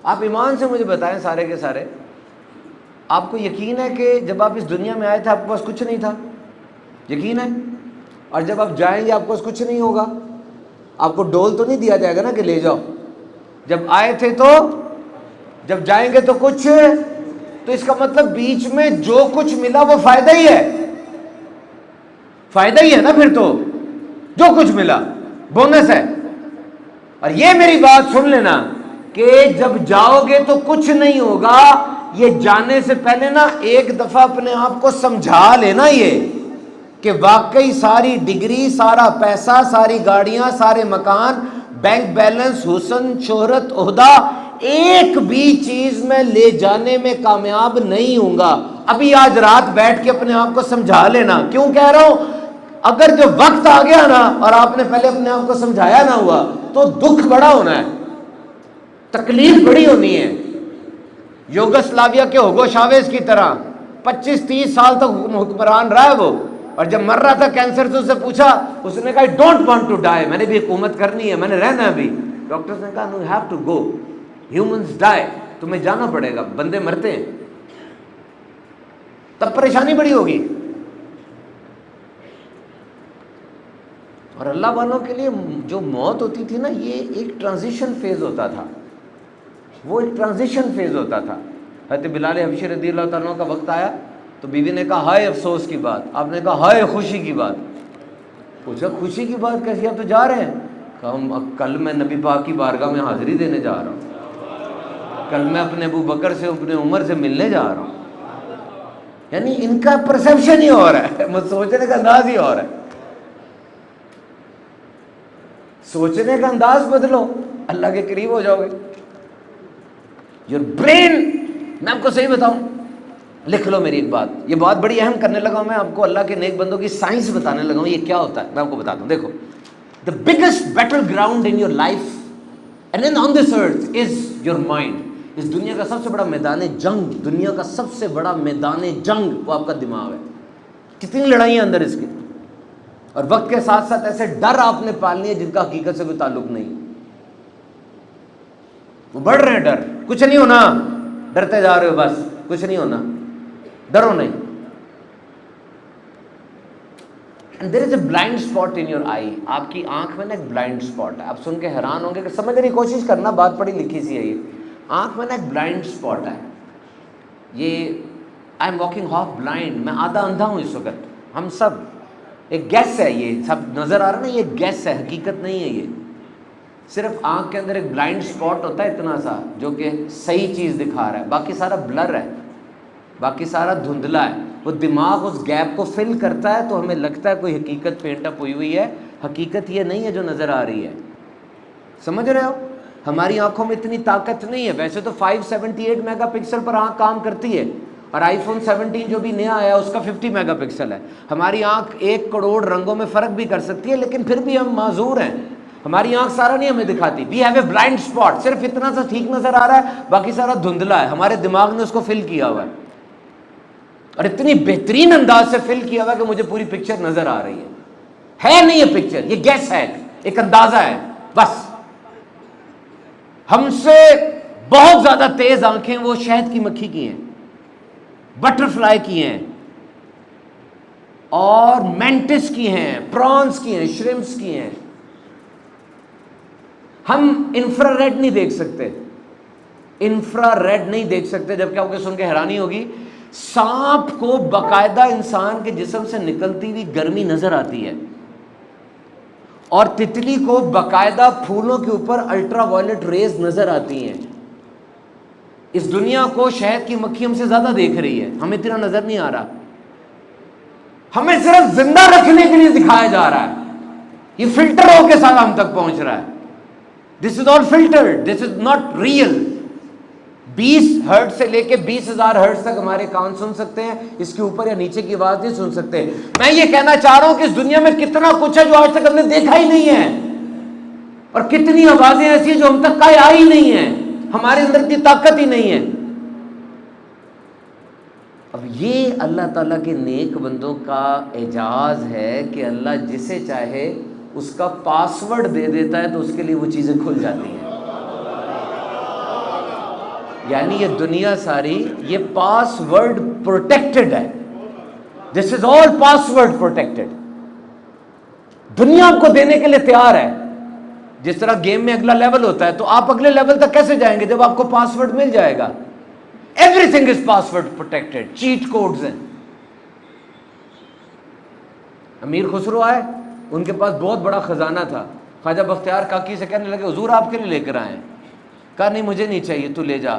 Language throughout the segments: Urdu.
آپ ایمان سے مجھے بتائیں سارے کے سارے، آپ کو یقین ہے کہ جب آپ اس دنیا میں آئے تھے آپ کے پاس کچھ نہیں تھا؟ یقین ہے؟ اور جب آپ جائیں گے آپ کے پاس کچھ نہیں ہوگا؟ آپ کو ڈول تو نہیں دیا جائے گا نا کہ لے جاؤ؟ جب آئے تھے تو، جب جائیں گے تو کچھ، تو اس کا مطلب بیچ میں جو کچھ ملا وہ فائدہ ہی ہے، فائدہ ہی ہے نا پھر تو، جو کچھ ملا بونس ہے۔ اور یہ میری بات سن لینا کہ جب جاؤ گے تو کچھ نہیں ہوگا، یہ جانے سے پہلے نا ایک دفعہ اپنے آپ کو سمجھا لینا یہ کہ واقعی ساری ڈگری، سارا پیسہ، ساری گاڑیاں، سارے مکان، بینک بیلنس، حسن، شہرت، عہدہ، ایک بھی چیز میں لے جانے میں کامیاب نہیں ہوں گا۔ ابھی آج رات بیٹھ کے اپنے آپ کو سمجھا لینا۔ کیوں کہہ رہا ہوں؟ اگر جو وقت آ گیا نا اور آپ نے پہلے اپنے آپ کو سمجھایا نہ ہوا تو دکھ بڑا ہونا ہے، تکلیف بڑی ہونی ہے۔ یوگسلاویا کے ہوگو شاویز کی طرح 25-30 سال تک حکمران رہا ہے وہ، اور جب مر رہا تھا کینسر سے، اس سے پوچھا، اس نے کہا ڈونٹ وانٹ ٹو ڈائی، میں نے بھی حکومت کرنی ہے، میں نے رہنا ہے ابھی۔ ڈاکٹرز نے کہا no have to go, humans die, تمہیں جانا پڑے گا، بندے مرتے ہیں۔ تب پریشانی بڑی ہوگی۔ اور اللہ والوں کے لیے جو موت ہوتی تھی نا، یہ ایک ٹرانزیشن فیز ہوتا تھا، وہ ایک ٹرانزیشن فیز ہوتا تھا۔ حضرت بلال حبشی رضی اللہ تعالیٰ عنہ کا وقت آیا تو بیوی نے کہا ہائے افسوس کی بات، آپ نے کہا ہائے خوشی کی بات۔ پوچھا خوشی کی بات کیسی، آپ تو جا رہے ہیں؟ کہا کل میں نبی پاک کی بارگاہ میں حاضری دینے جا رہا ہوں، کل میں اپنے ابو بکر سے، اپنے عمر سے ملنے جا رہا ہوں۔ یعنی ان کا پرسیپشن ہی اور ہے، سوچنے کا انداز ہی اور ہے۔ سوچنے کا انداز بدلو، اللہ کے قریب ہو جاؤ گے۔ یور برین، میں آپ کو صحیح بتاؤں، لکھ لو میری ایک بات، یہ بات بڑی اہم کرنے لگا ہوں میں، آپ کو اللہ کے نیک بندوں کی سائنس بتانے لگا ہوں یہ کیا ہوتا ہے۔ میں آپ کو بتاتا ہوں، دیکھو، the biggest battleground in your life and in on this earth is your mind۔ اس دنیا کا سب سے بڑا میدان جنگ، دنیا کا سب سے بڑا میدان جنگ وہ آپ کا دماغ ہے۔ کتنی لڑائیاں اندر اس کی، اور وقت کے ساتھ ساتھ ایسے ڈر آپ نے پالنی ہے جن کا حقیقت سے کوئی تعلق نہیں، وہ بڑھ رہے ہیں ڈر، کچھ نہیں ہونا، ڈرتے جا رہے ہو، بس کچھ نہیں ہونا، ڈرو نہیں۔ And there is a blind spot in your eye، آپ کی آنکھ میں نا ایک بلائنڈ اسپاٹ ہے۔ آپ سن کے حیران ہوں گے کہ سمجھنے کی کوشش کرنا، بات پڑھی لکھی سی ہے یہ، آنکھ میں نا ایک بلائنڈ اسپاٹ ہے۔ یہ I am walking half blind, میں آدھا اندھا ہوں اس وقت، ہم سب، ایک گیس ہے، یہ سب نظر آ رہا ہے نا، یہ گیس ہے، حقیقت نہیں ہے۔ یہ صرف آنکھ کے اندر ایک بلائنڈ اسپاٹ ہوتا ہے اتنا سا، جو کہ صحیح چیز دکھا رہا ہے، باقی سارا بلر ہے، باقی سارا دھندلا ہے۔ وہ دماغ اس گیپ کو فل کرتا ہے تو ہمیں لگتا ہے کوئی حقیقت پینٹ اپ ہوئی ہوئی ہے، حقیقت یہ نہیں ہے جو نظر آ رہی ہے۔ سمجھ رہے ہو؟ ہماری آنکھوں میں اتنی طاقت نہیں ہے، ویسے تو 578 میگا پکسل پر آنکھ کام کرتی ہے، اور آئی فون 17 جو بھی نیا آیا اس کا 50 میگا پکسل ہے۔ ہماری آنکھ 1 کروڑ رنگوں میں فرق بھی کر سکتی ہے، لیکن پھر بھی ہم معذور ہیں، ہماری آنکھ سارا نہیں ہمیں دکھاتی۔ We have a blind spot, صرف اتنا سا ٹھیک نظر آ رہا ہے، باقی سارا دھندلا ہے، ہمارے دماغ نے اس کو فل کیا ہوا ہے، اور اتنی بہترین انداز سے فل کیا ہوا کہ مجھے پوری پکچر نظر آ رہی ہے نہیں یہ پکچر، یہ گیس ہے، ایک اندازہ ہے بس۔ ہم سے بہت زیادہ تیز آنکھیں وہ شہد کی مکھی کی ہیں، بٹر فلائی کی ہیں، اور مینٹس کی ہیں، پرانس کی ہیں، شرمپس کی ہیں۔ ہم انفرا ریڈ نہیں دیکھ سکتے، انفرا ریڈ نہیں دیکھ سکتے، جبکہ آپ کو سن کے حیرانی ہوگی، سانپ کو باقاعدہ انسان کے جسم سے نکلتی ہوئی گرمی نظر آتی ہے، اور تتلی کو باقاعدہ پھولوں کے اوپر الٹرا وائلٹ ریز نظر آتی ہیں۔ اس دنیا کو شہد کی مکھی ہم سے زیادہ دیکھ رہی ہے، ہمیں اتنا نظر نہیں آ رہا، ہمیں صرف زندہ رکھنے کے لیے دکھایا جا رہا ہے، یہ فلٹر ہو کے سارا ہم تک پہنچ رہا ہے۔ This is all filtered, this is not real. 20 hertz سے لے کے 20,000 ہرٹز تک ہمارے کان سن سکتے ہیں، اس کے اوپر یا نیچے کی آواز نہیں سن سکتے۔ میں یہ کہنا چاہ رہا ہوں کہ اس دنیا میں کتنا کچھ ہے جو آج تک ہم نے دیکھا ہی نہیں ہے، اور کتنی آوازیں ایسی ہیں جو ہم تک کا آئی نہیں ہیں، ہمارے اندر کی طاقت ہی نہیں ہے۔ اب یہ اللہ تعالیٰ کے نیک بندوں کا اعجاز ہے کہ اللہ جسے چاہے اس کا پاس ورڈ دے دیتا ہے تو اس کے لیے وہ چیزیں کھل جاتی ہیں۔ یعنی یہ دنیا ساری یہ پاس ورڈ پروٹیکٹڈ ہے. This is all pass word protected. دنیا آپ کو دینے کے لیے تیار ہے. جس طرح گیم میں اگلا لیول ہوتا ہے تو آپ اگلے لیول تک کیسے جائیں گے جب آپ کو پاس ورڈ مل جائے گا. Everything is password protected. Cheat codes ہیں. امیر خسرو آئے, ان کے پاس بہت بڑا خزانہ تھا. خواجہ بختیار کاکی سے کہنے لگے حضور آپ کے لیے لے کر آئے ہیں. کہا نہیں مجھے نہیں چاہیے, تو لے جا.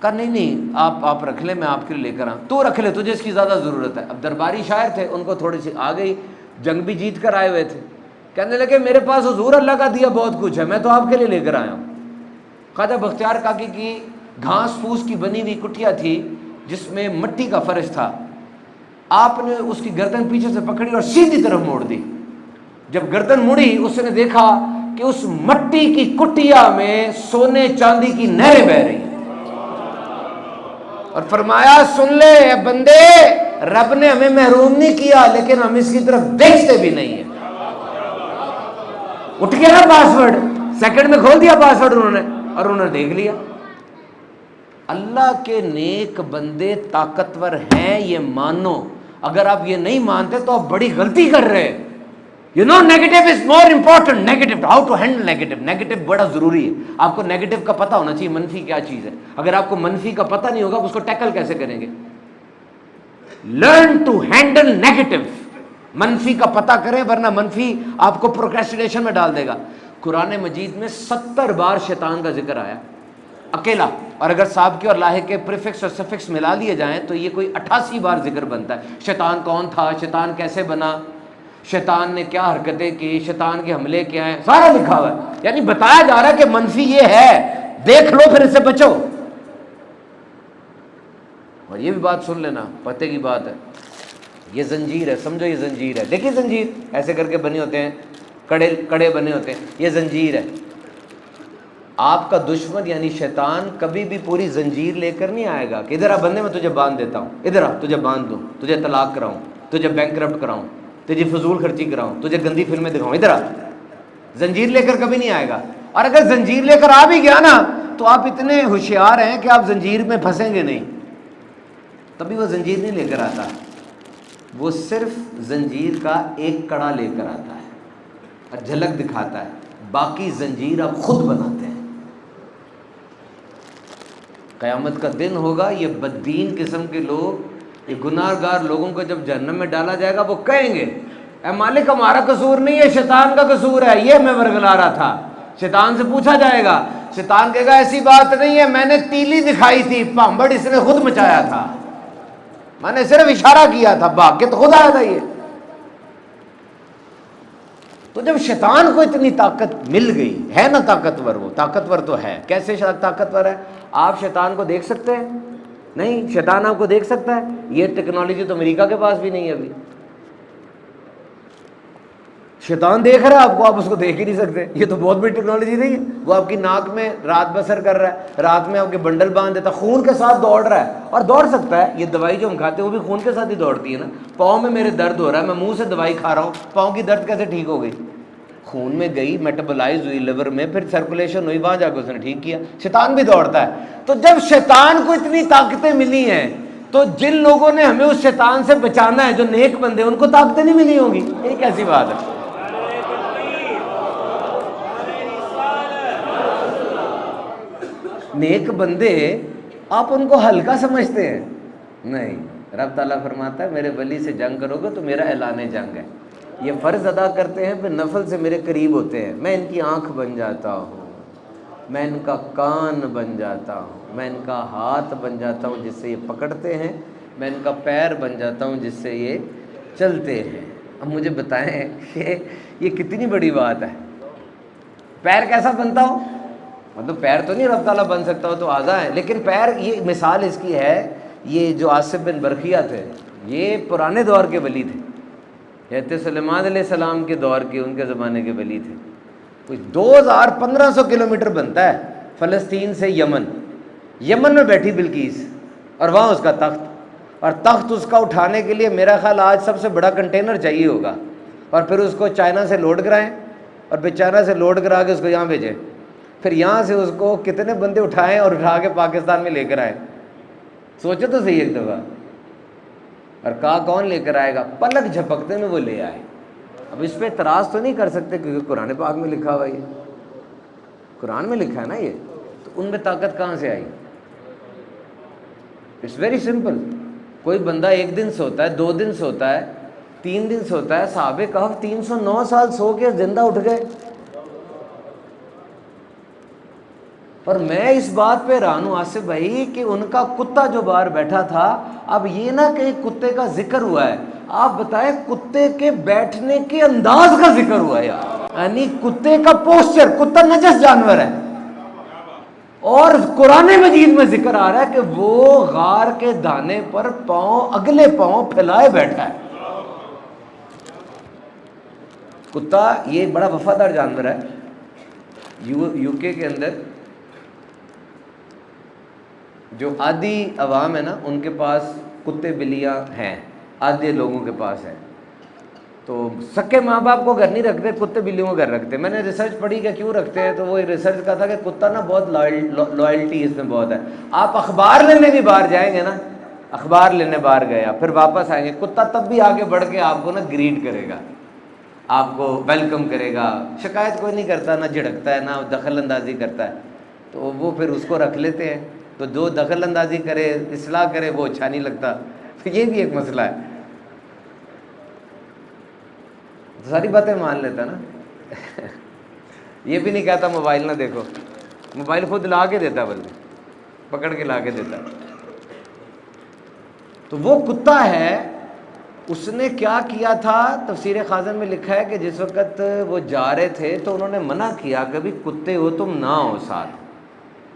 کہا نہیں آپ رکھ لیں, میں آپ کے لیے لے کر آؤں. تو رکھ لے, تجھے اس کی زیادہ ضرورت ہے. اب درباری شاعر تھے, ان کو تھوڑی سی آ گئی, جنگ بھی جیت کر آئے ہوئے تھے. کہنے لگے میرے پاس حضور اللہ کا دیا بہت کچھ ہے, میں تو آپ کے لیے لے کر آیا ہوں. خواجہ بختیار کاکی کی گھاس پھوس کی بنی ہوئی کٹیا تھی جس میں مٹی کا فرش تھا. آپ نے اس کی گردن پیچھے سے پکڑی اور سیدھی طرف موڑ دی. جب گردن مڑی اس نے دیکھا کہ اس مٹی کی کٹیا میں سونے چاندی کی نہریں بہ رہی ہیں, اور فرمایا سن لے اے بندے, رب نے ہمیں محروم نہیں کیا لیکن ہم اس کی طرف دیکھتے بھی نہیں ہیں. اٹھ گیا نا پاسورڈ, سیکنڈ میں کھول دیا پاسورڈ انہوں نے, اور انہوں نے دیکھ لیا. اللہ کے نیک بندے طاقتور ہیں, یہ مانو. اگر آپ یہ نہیں مانتے تو آپ بڑی غلطی کر رہے. You know negative is more important. Negative, how to handle negative. Negative بڑا ضروری ہے. آپ کو نیگیٹو کا پتہ ہونا چاہیے منفی کیا چیز ہے. اگر آپ کو منفی کا پتہ نہیں ہوگا اس کو ٹیکل کیسے کریں گے. Learn to handle negative. منفی کا پتہ کریں ورنہ منفی آپ کو پروکریسٹینیشن میں ڈال دے گا. قرآن مجید میں 70 بار شیطان کا ذکر آیا اکیلا, اور اگر سابقے اور لاحق کے پریفکس اور سفکس ملا لیے جائیں تو یہ کوئی 88 بار ذکر بنتا ہے. شیطان کون تھا, شیطان کیسے بنا, شیطان نے کیا حرکتیں کی, شیطان کے حملے کیا ہیں, سارا لکھا ہوا ہے. یعنی بتایا جا رہا ہے کہ منفی یہ ہے, دیکھ لو پھر اس سے بچو. اور یہ بھی بات سن لینا, پتے کی بات ہے, یہ زنجیر ہے, سمجھو یہ زنجیر ہے. دیکھیے زنجیر ایسے کر کے بنے ہوتے ہیں, کڑے بنے ہوتے ہیں, یہ زنجیر ہے. آپ کا دشمن یعنی شیطان کبھی بھی پوری زنجیر لے کر نہیں آئے گا کہ ادھر آ بندے میں تجھے باندھ دیتا ہوں, ادھر آ تجھے باندھ دوں, تجھے طلاق کراؤں, تجھے بینکرپٹ کراؤں, تجھے فضول خرچی کراؤں, تجھے گندی فلمیں دکھاؤں, ادھر آ. زنجیر لے کر کبھی نہیں آئے گا. اور اگر زنجیر لے کر آ بھی گیا نا تو آپ اتنے ہوشیار ہیں کہ آپ زنجیر میں پھنسیں گے نہیں. تبھی وہ زنجیر نہیں لے کر آتا, وہ صرف زنجیر کا ایک کڑا لے کر آتا ہے اور جھلک دکھاتا ہے, باقی زنجیر آپ خود بناتے ہیں. قیامت کا دن ہوگا, یہ بددین قسم کے لوگ, یہ گناہ گار لوگوں کو جب جہنم میں ڈالا جائے گا وہ کہیں گے اے مالک ہمارا قصور نہیں ہے, شیطان کا قصور ہے, یہ میں ورگلا رہا تھا. شیطان سے پوچھا جائے گا, شیطان کہے گا ایسی بات نہیں ہے, میں نے تیلی دکھائی تھی, پامبڑ اس نے خود مچایا تھا, میں نے صرف اشارہ کیا تھا, بھاگ کے تو خود آیا تھا یہ. تو جب شیطان کو اتنی طاقت مل گئی ہے نا, طاقتور, وہ طاقتور تو ہے. کیسے طاقتور ہے؟ آپ شیطان کو دیکھ سکتے ہیں؟ نہیں. شیطان آپ کو دیکھ سکتا ہے؟ یہ ٹیکنالوجی تو امریکہ کے پاس بھی نہیں ہے ابھی. شیطان دیکھ رہا ہے آپ کو, آپ اس کو دیکھ ہی نہیں سکتے. یہ تو بہت بڑی ٹیکنالوجی نہیں ہے. وہ آپ کی ناک میں رات بسر کر رہا ہے, رات میں آپ کے بنڈل باندھ دیتا, خون کے ساتھ دوڑ رہا ہے, اور دوڑ سکتا ہے. یہ دوائی جو ہم کھاتے ہیں وہ بھی خون کے ساتھ ہی دوڑتی ہے نا. پاؤں میں میرے درد ہو رہا ہے, میں منہ سے دوائی کھا رہا ہوں, پاؤں کی درد کیسے ٹھیک ہو گئی؟ خون میں گئی, میٹابولائز ہوئی لیور میں, پھر سرکولیشن ہوئی, وہاں جا کے اس نے ٹھیک کیا. شیطان بھی دوڑتا ہے. تو جب شیطان کو اتنی طاقتیں ملی ہیں تو جن لوگوں نے ہمیں اس شیطان سے بچانا ہے, جو نیک بندے, ان کو طاقتیں نہیں ملی ہوں گی. یہ کیسی بات ہے؟ نیک بندے آپ ان کو ہلکا سمجھتے ہیں. نہیں, رب تعالیٰ فرماتا ہے میرے ولی سے جنگ کرو گے تو میرا اعلان جنگ ہے. یہ فرض ادا کرتے ہیں پھر نفل سے میرے قریب ہوتے ہیں. میں ان کی آنکھ بن جاتا ہوں, میں ان کا کان بن جاتا ہوں, میں ان کا ہاتھ بن جاتا ہوں جس سے یہ پکڑتے ہیں, میں ان کا پیر بن جاتا ہوں جس سے یہ چلتے ہیں. اب مجھے بتائیں کہ یہ کتنی بڑی بات ہے. پیر کیسا بنتا ہو؟ مطلب پیر تو نہیں رب تعالیٰ بن سکتا ہو, تو اعضاء ہے, لیکن پیر, یہ مثال اس کی ہے, یہ جو آصف بن برقیہ تھے یہ پرانے دور کے ولی تھے, حضرت سلیمان علیہ السلام کے دور کے, ان کے زمانے کے ولی تھے. کچھ 2500 کلومیٹر بنتا ہے فلسطین سے یمن. یمن میں بیٹھی بلقیس, اور وہاں اس کا تخت, اور تخت اس کا اٹھانے کے لیے میرا خیال آج سب سے بڑا کنٹینر چاہیے ہوگا, اور پھر اس کو چائنا سے لوڈ کرائیں, اور پھر چائنا سے لوڈ کرا کے اس کو یہاں بھیجیں. پھر یہاں سے اس کو کتنے بندے اٹھائیں اور اٹھا کے پاکستان میں لے کر آئے؟ سوچو تو صحیح ایک دفعہ. اور کہا کون لے کر آئے گا؟ پلک جھپکتے میں وہ لے آئے. اب اس پہ اعتراض تو نہیں کر سکتے کیونکہ قرآن پاک میں لکھا ہوا، یہ قرآن میں لکھا ہے نا یہ، تو ان میں طاقت کہاں سے آئی؟ It's very simple. کوئی بندہ 1 دن سوتا ہے، 2 دن سوتا ہے، 3 دن سوتا ہے. صحابہ کہف 309 سال سو کے زندہ اٹھ گئے. اور میں اس بات پہ حیران ہوں آصف بھائی کہ ان کا کتا جو باہر بیٹھا تھا، اب یہ نہ کہ کتے کا ذکر ہوا ہے، آپ بتائیں کتے کے بیٹھنے کے انداز کا ذکر ہوا ہے یار. یعنی کتے کا پوسچر، کتا نجس جانور ہے، اور قرآن مجید میں ذکر آ رہا ہے کہ وہ غار کے دانے پر پاؤں، اگلے پاؤں پھیلائے بیٹھا ہے. کتا یہ بڑا وفادار جانور ہے. یو کے اندر جو آدھی عوام ہے نا، ان کے پاس کتے بلیاں ہیں، آدھے لوگوں کے پاس ہیں. تو سکے ماں باپ کو گھر نہیں رکھتے، کتے بلیوں کو گھر رکھتے. میں نے ریسرچ پڑھی کہ کیوں رکھتے ہیں، تو وہ ریسرچ کا تھا کہ کتا نا بہت لائلٹی اس میں بہت ہے. آپ اخبار لینے بھی باہر جائیں گے نا، اخبار لینے باہر گیا پھر واپس آئیں گے، کتا تب بھی آگے بڑھ کے آپ کو نا گریٹ کرے گا، آپ کو ویلکم کرے گا. شکایت کوئی نہیں کرتا، نہ جھڑکتا ہے، نہ دخل اندازی کرتا ہے. تو وہ پھر اس کو رکھ لیتے ہیں. تو جو دخل اندازی کرے، اصلاح کرے، وہ اچھا نہیں لگتا. تو یہ بھی ایک مسئلہ ہے. ساری باتیں مان لیتا نا. یہ بھی نہیں کہتا موبائل نہ دیکھو، موبائل خود لا کے دیتا، بلکہ پکڑ کے لا کے دیتا. تو وہ کتا ہے، اس نے کیا کیا تھا؟ تفسیر خازن میں لکھا ہے کہ جس وقت وہ جا رہے تھے تو انہوں نے منع کیا کہ بھی کتے ہو تم نہ ہو، ساتھ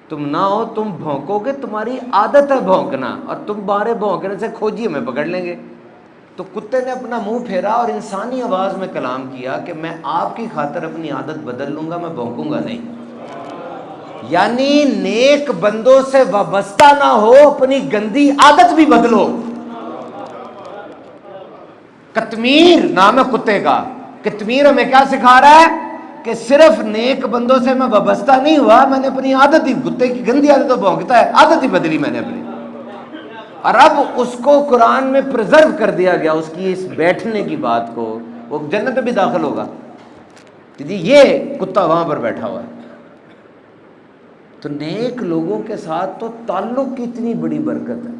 تم نہ ہو، تم بھونکو گے، تمہاری عادت ہے بھونکنا، اور تم بارے بھونکنے سے کھوجی ہمیں پکڑ لیں گے. تو کتے نے اپنا منہ پھیرا اور انسانی آواز میں کلام کیا کہ میں آپ کی خاطر اپنی عادت بدل لوں گا، میں بھونکوں گا نہیں. یعنی نیک بندوں سے وابستہ نہ ہو، اپنی گندی عادت بھی بدلو. قطمیر نام ہے کتے کا. قطمیر ہمیں کیا سکھا رہا ہے کہ صرف نیک بندوں سے میں وابستہ نہیں ہوا، میں نے اپنی عادت ہی، کتے کی گندی عادت تو بھونکتا ہے، عادت ہی بدلی میں نے اپنی. اور اب اس کو قرآن میں پریزرو کر دیا گیا، اس کی اس بیٹھنے کی بات کو. وہ جنت میں بھی داخل ہوگا کہ جی یہ کتا وہاں پر بیٹھا ہوا ہے. تو نیک لوگوں کے ساتھ تو تعلق کی اتنی بڑی برکت ہے.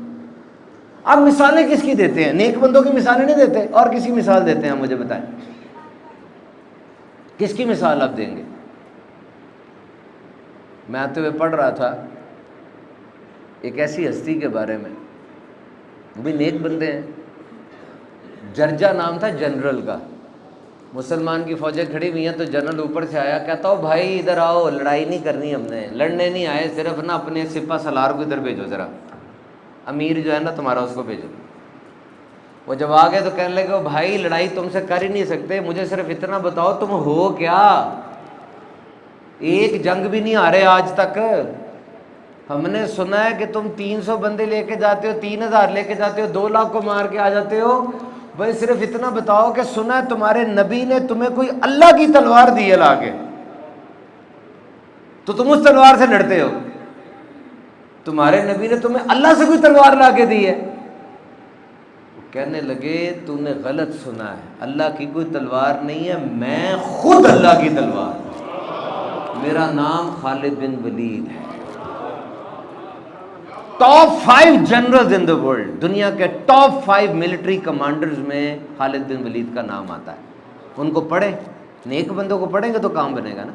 آپ مثالیں کس کی دیتے ہیں؟ نیک بندوں کی مثالیں نہیں دیتے، اور کس کی مثال دیتے ہیں؟ مجھے بتائیں کس کی مثال آپ دیں گے؟ میں آتے ہوئے پڑھ رہا تھا ایک ایسی ہستی کے بارے میں، وہ بھی نیک بندے ہیں. جرجا نام تھا جنرل کا. مسلمان کی فوجیں کھڑی ہوئی ہیں تو جنرل اوپر سے آیا، کہتا ہو بھائی ادھر آؤ، لڑائی نہیں کرنی، ہم نے لڑنے نہیں آئے، صرف نا اپنے سپہ سالار کو ادھر بھیجو، ذرا امیر جو ہے نا تمہارا اس کو بھیجو. وہ جب آ گئے تو کہنے لگے بھائی لڑائی تم سے کر ہی نہیں سکتے، مجھے صرف اتنا بتاؤ تم ہو کیا؟ ایک جنگ بھی نہیں ہارے آج تک. ہم نے سنا ہے کہ تم 300 بندے لے کے جاتے ہو، 3000 لے کے جاتے ہو، 2 لاکھ کو مار کے آ جاتے ہو. بھائی صرف اتنا بتاؤ کہ سنا ہے تمہارے نبی نے تمہیں کوئی اللہ کی تلوار دی ہے لا کے، تو تم اس تلوار سے لڑتے ہو. تمہارے نبی نے تمہیں اللہ سے کوئی تلوار لا کے دی ہے؟ کہنے لگے تو نے غلط سنا ہے، اللہ کی کوئی تلوار نہیں ہے، میں خود اللہ کی تلوار، میرا نام خالد بن ولید ہے. Top 5 generals in the world, دنیا کے ٹاپ 5 ملٹری کمانڈرز میں خالد بن ولید کا نام آتا ہے. ان کو پڑھیں، نیک بندوں کو پڑھیں گے تو کام بنے گا نا.